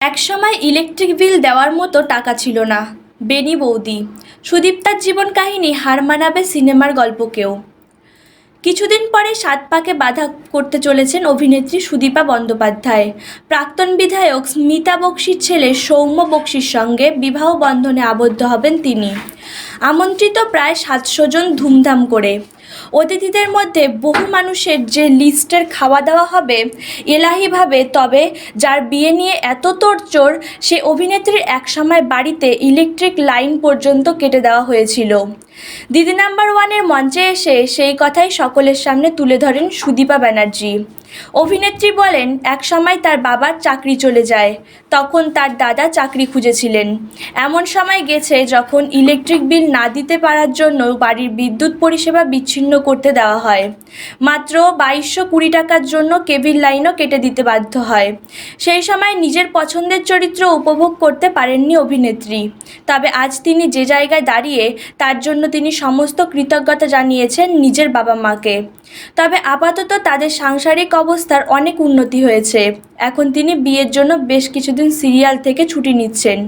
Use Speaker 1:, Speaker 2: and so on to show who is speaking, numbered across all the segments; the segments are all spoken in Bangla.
Speaker 1: একসময় ইলেকট্রিক বিল দেওয়ার মতো টাকা ছিল না। বেনি বৌদি। সুদীপ্তার জীবন কাহিনী হার মানাবে সিনেমার গল্পকেও। কিছুদিন পরে সাত পাকে বাধা করতে চলেছেন অভিনেত্রী সুদীপা বন্দ্যোপাধ্যায়। প্রাক্তন বিধায়ক স্মিতা বক্সির ছেলে সৌম্য বক্সির সঙ্গে বিবাহ বন্ধনে আবদ্ধ হবেন তিনি। আমন্ত্রিত প্রায় 700 জন, ধুমধাম করে। অতিথিদের মধ্যে বহু মানুষের যে লিস্টের খাওয়া দাওয়া হবে এলাহিভাবে, তবে যার বিয়ে নিয়ে এত তোড়জোড় সে অভিনেত্রীর একসময় বাড়িতে ইলেকট্রিক লাইন পর্যন্ত কেটে দেওয়া হয়েছিল। দিদি নাম্বার ওয়ানের মঞ্চে এসে সেই কথাই সকলের সামনে তুলে ধরেন সুদীপা ব্যানার্জি। অভিনেত্রী বলেন, একসময় তার বাবার চাকরি চলে যায়, তখন তার দাদা চাকরি খুঁজেছিলেন। এমন সময় গেছে যখন ইলেকট্রিক বিল না দিতে পারার জন্য বাড়ির বিদ্যুৎ পরিষেবা বিচ্ছিন্ন করতে দেওয়া হয়। মাত্র 2220 টাকার জন্য কেবিল লাইনও কেটে দিতে বাধ্য হয়। সেই সময় নিজের পছন্দের চরিত্র উপভোগ করতে পারেননি অভিনেত্রী। তবে আজ তিনি যে জায়গায় দাঁড়িয়ে, তার জন্য তিনি সমস্ত কৃতজ্ঞতা জানিয়েছেন নিজের বাবা মাকে। তবে আপাতত তাদের সাংসারিক অবস্থার অনেক উন্নতি হয়েছে। এখন তিনি বিয়ের জন্য বেশ কিছুদিন সিরিয়াল থেকে ছুটি নিচ্ছেন।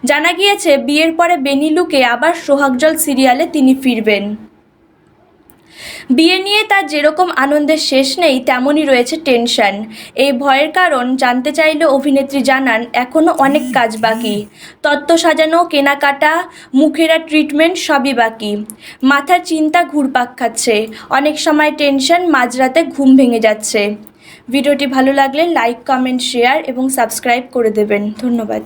Speaker 1: জানা গিয়েছে বিয়ের পরে বেনি লুকে আবার সোহাগজল সিরিয়ালে তিনি ফিরবেন। বিয়ে নিয়ে তার যেরকম আনন্দের শেষ নেই, তেমনই রয়েছে টেনশন। এই ভয়ের কারণ জানতে চাইলে অভিনেত্রী জানান, এখনও অনেক কাজ বাকি। তত্ত্ব সাজানো, কেনাকাটা, মুখেরা ট্রিটমেন্ট সবই বাকি। মাথার চিন্তা ঘুরপাক খাচ্ছে। অনেক সময় টেনশন, মাঝরাতে ঘুম ভেঙে যাচ্ছে। ভিডিওটি ভালো লাগলে লাইক, কমেন্ট, শেয়ার এবং সাবস্ক্রাইব করে দেবেন। ধন্যবাদ।